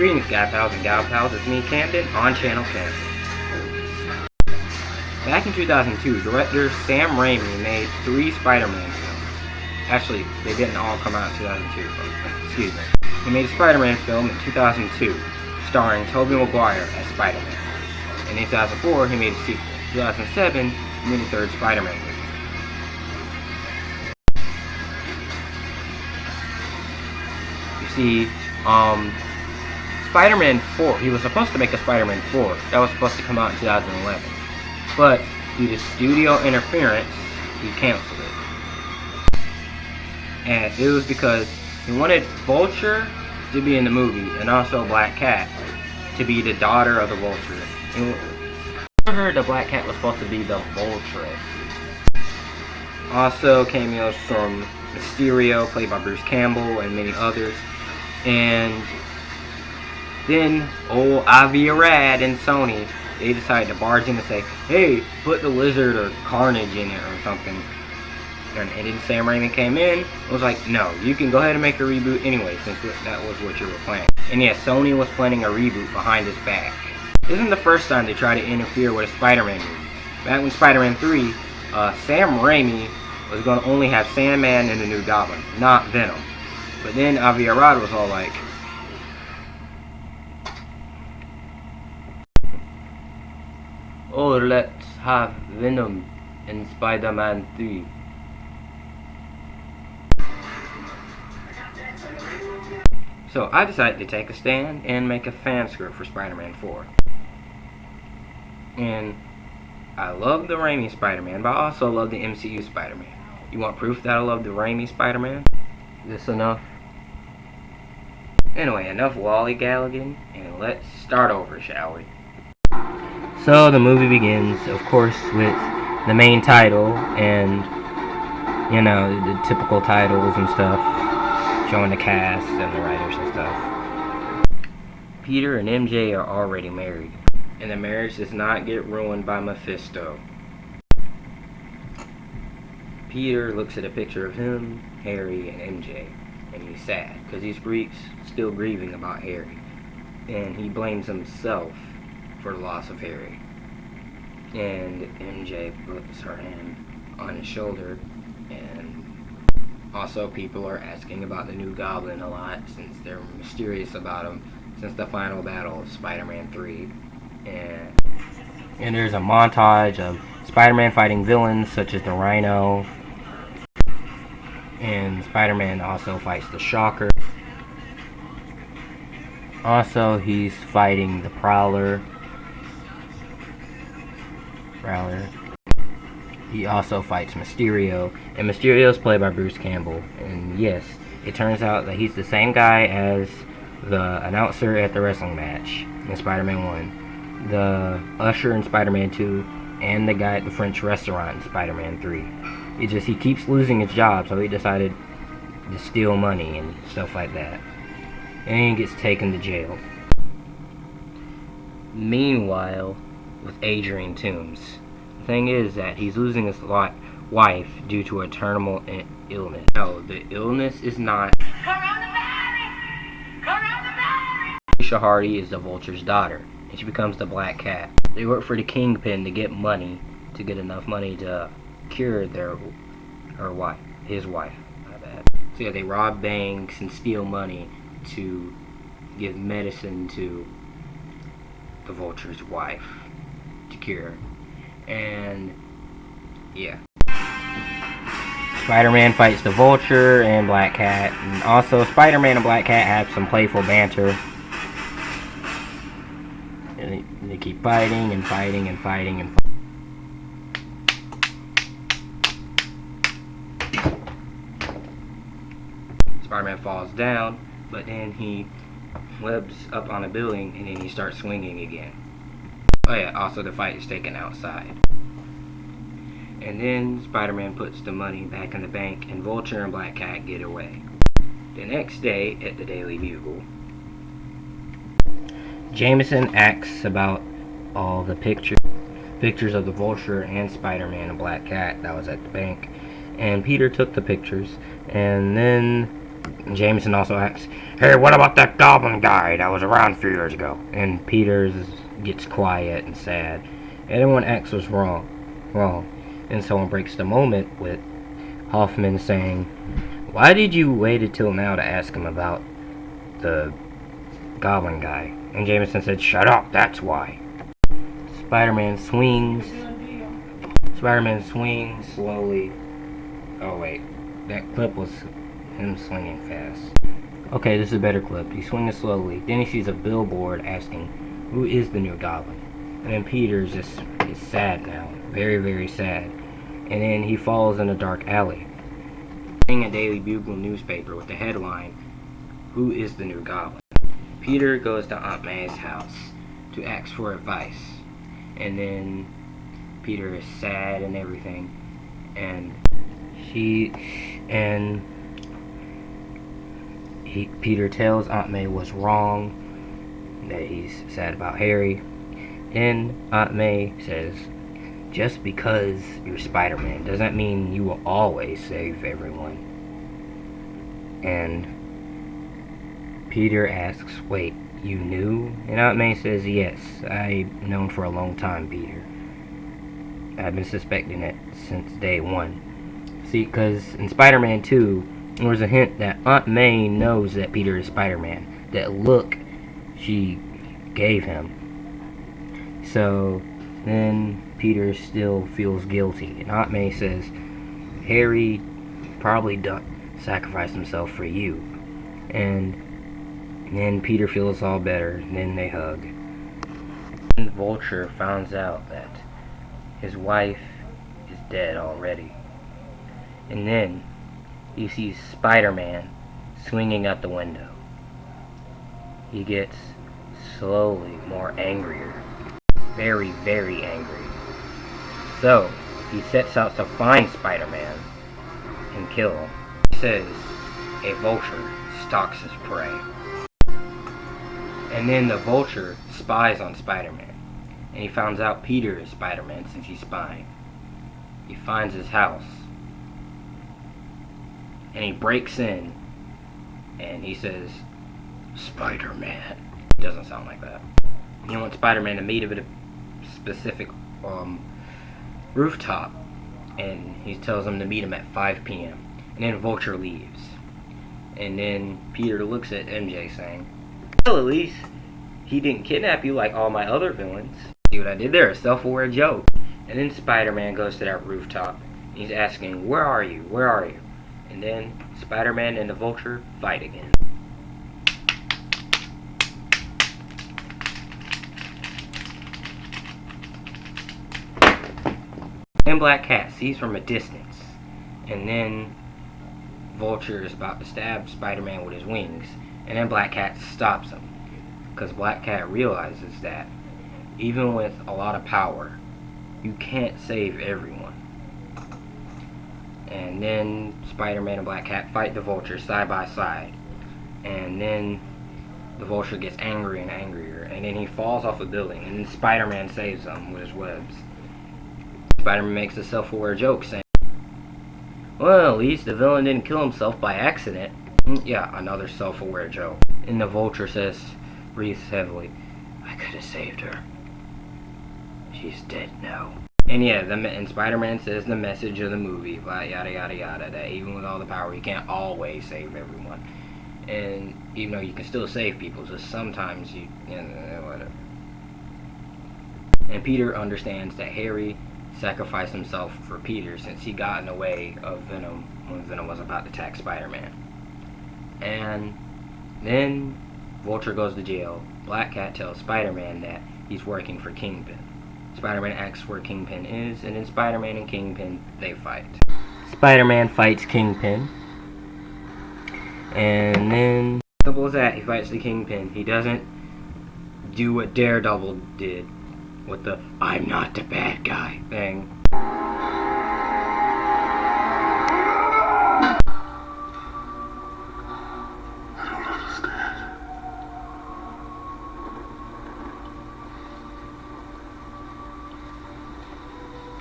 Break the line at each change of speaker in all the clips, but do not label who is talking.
Greetings, Guy Pals and Gal Pals. It's me, Camden, on Channel Camden. Back in 2002, director Sam Raimi made 3 Spider-Man films. Actually, they didn't all come out in 2002, but excuse me. He made a Spider-Man film in 2002, starring Tobey Maguire as Spider-Man. In 2004, he made a sequel. In 2007, he made the 3rd Spider-Man movie. You see, Spider-Man 4, he was supposed to make a Spider-Man 4. That was supposed to come out in 2011. But, due to studio interference, he canceled it. And it was because he wanted Vulture to be in the movie, and also Black Cat to be the daughter of the Vulture. I heard the Black Cat was supposed to be the Vulturess. Also, cameos from Mysterio, played by Bruce Campbell, and many others. And then old Avi Arad and Sony, they decided to barge in and say, hey, put the Lizard or Carnage in it or something. And then Sam Raimi came in and was like, no, you can go ahead and make a reboot anyway, since that was what you were planning. And yeah, Sony was planning a reboot behind his back. This isn't the first time they tried to interfere with a Spider-Man movie. Back when Spider-Man 3, Sam Raimi was going to only have Sandman and the New Goblin, not Venom. But then Avi Arad was all like, oh, let's have Venom in Spider-Man 3. So I decided to take a stand and make a fan script for Spider-Man 4. And I love the Raimi Spider-Man, but I also love the MCU Spider-Man. You want proof that I love the Raimi Spider-Man? Is this enough? Anyway, enough lollygagging, and let's start over, shall we? So the movie begins, of course, with the main title and, you know, the typical titles and stuff, showing the cast and the writers and stuff. Peter and MJ are already married, and the marriage does not get ruined by Mephisto. Peter looks at a picture of him, Harry, and MJ, and he's sad, because he's still grieving about Harry, and he blames himself for the loss of Harry. And MJ puts her hand on his shoulder, and also people are asking about the New Goblin a lot, since they're mysterious about him since the final battle of Spider-Man 3. And there's a montage of Spider-Man fighting villains such as the Rhino, and Spider-Man also fights the Shocker. Also, he's fighting the Prowler. He also fights Mysterio, and Mysterio is played by Bruce Campbell. And yes, it turns out that he's the same guy as the announcer at the wrestling match in Spider-Man 1, the usher in Spider-Man 2, and the guy at the French restaurant in Spider-Man 3. It's just he keeps losing his job, so he decided to steal money and stuff like that. And he gets taken to jail. Meanwhile, with Adrian Toomes, the thing is that he's losing his wife due to a terminal illness. No, the illness is not Alicia Hardy is the Vulture's daughter, and she becomes the Black Cat. They work for the Kingpin to get enough money to cure his wife. My bad. So yeah, they rob banks and steal money to give medicine to the Vulture's wife to cure her. And yeah, Spider-Man fights the Vulture and Black Cat, and also Spider-Man and Black Cat have some playful banter. And they keep fighting and fighting and fighting and Spider-Man falls down, but then he webs up on a building and then he starts swinging again. Oh yeah, also the fight is taken outside. And then Spider-Man puts the money back in the bank, and Vulture and Black Cat get away. The next day at the Daily Bugle, Jameson asks about all the pictures of the Vulture and Spider-Man and Black Cat that was at the bank. And Peter took the pictures, and then Jameson also asks, "Hey, what about that goblin guy that was around a few years ago?" And Peters gets quiet and sad. Everyone acts was wrong. And someone breaks the moment with Hoffman saying, "Why did you wait until now to ask him about the goblin guy?" And Jameson said, "Shut up, that's why." Spider-Man swings slowly. Oh wait, that clip was him swinging fast. Okay, this is a better clip. He's swinging slowly. Then he sees a billboard asking, "Who is the new goblin?" And then Peter's just is sad now. Very, very sad. And then he falls in a dark alley. Reading a Daily Bugle newspaper with the headline, "Who is the new goblin?" Peter goes to Aunt May's house to ask for advice. And then Peter is sad and everything. And Peter tells Aunt May was wrong, that he's sad about Harry. And Aunt May says, "Just because you're Spider-Man doesn't mean you will always save everyone." And Peter asks, "Wait, you knew?" And Aunt May says, "Yes, I've known for a long time, Peter. I've been suspecting it since day one." See, because in Spider-Man 2, there was a hint that Aunt May knows that Peter is Spider-Man. That look she gave him. So then Peter still feels guilty. And Aunt May says, "Harry probably sacrificed himself for you." And then Peter feels all better. And then they hug. And Vulture finds out that his wife is dead already. And then he sees Spider-Man swinging out the window. He gets slowly more angrier. Very, very angry. So, he sets out to find Spider-Man and kill him. He says, "A vulture stalks his prey." And then the vulture spies on Spider-Man. And he finds out Peter is Spider-Man since he's spying. He finds his house. And he breaks in. And he says, "Spider-Man." It doesn't sound like that. He wants Spider-Man to meet him at a specific rooftop. And he tells him to meet him at 5 p.m. And then Vulture leaves. And then Peter looks at MJ saying, "Well, at least he didn't kidnap you like all my other villains. See what I did there? A self-aware joke." And then Spider-Man goes to that rooftop. And he's asking, "Where are you? Where are you?" And then Spider-Man and the Vulture fight again. Then Black Cat sees from a distance. And then Vulture is about to stab Spider-Man with his wings. And then Black Cat stops him. Because Black Cat realizes that even with a lot of power, you can't save everyone. And then Spider-Man and Black Cat fight the Vulture side by side. And then the Vulture gets angrier and angrier. And then he falls off a building. And then Spider-Man saves him with his webs. Spider-Man makes a self-aware joke saying, "Well, at least the villain didn't kill himself by accident." Yeah, another self-aware joke. And the Vulture says, breathes heavily, "I could have saved her. She's dead now." And yeah, and Spider-Man says the message of the movie, yada yada yada, that even with all the power, you can't always save everyone. And even though you can still save people, just sometimes you know, whatever. And Peter understands that Harry sacrificed himself for Peter since he got in the way of Venom when Venom was about to attack Spider-Man. And then Vulture goes to jail. Black Cat tells Spider-Man that he's working for Kingpin. Spider-Man asks where Kingpin is, and then Spider-Man and Kingpin, they fight. Spider-Man fights Kingpin. And then, simple as that, he fights the Kingpin. He doesn't do what Daredevil did with the "I'm not the bad guy" thing.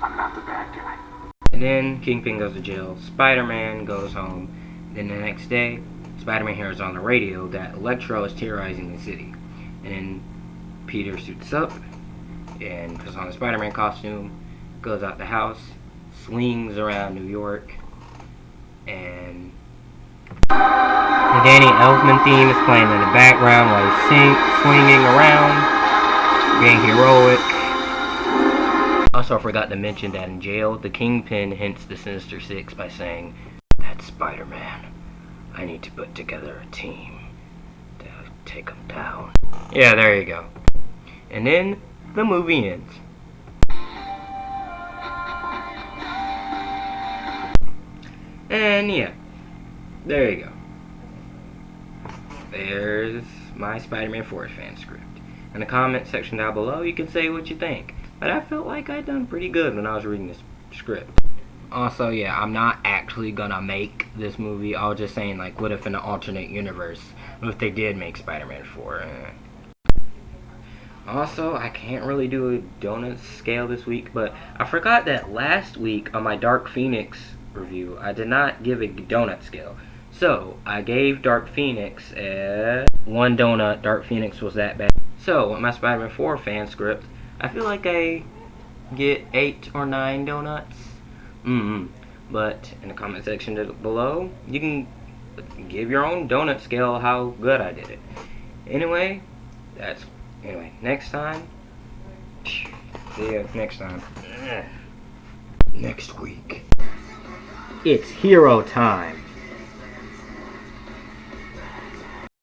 I'm not the bad guy.
And then Kingpin goes to jail. Spider-Man goes home. Then the next day, Spider-Man hears on the radio that Electro is terrorizing the city. And then Peter suits up and puts on the Spider-Man costume, goes out the house, swings around New York, and the Danny Elfman theme is playing in the background while he's swinging around, being heroic. Also, I forgot to mention that in jail, the Kingpin hints the Sinister Six by saying, "That's Spider-Man. I need to put together a team to take him down." Yeah, there you go. And then the movie ends. And yeah, there you go. There's my Spider-Man 4 fan script. In the comment section down below, you can say what you think. But I felt like I'd done pretty good when I was reading this script. Also, yeah, I'm not actually gonna make this movie. I was just saying, like, what if in an alternate universe, what if they did make Spider-Man 4? Also, I can't really do a donut scale this week, but I forgot that last week on my Dark Phoenix review, I did not give a donut scale. So, I gave Dark Phoenix a 1 donut. Dark Phoenix was that bad. So, with my Spider-Man 4 fan script, I feel like I get 8 or 9 donuts. But in the comment section below, you can give your own donut scale how good I did it. Anyway, next time. See ya next time. Next week. It's hero time.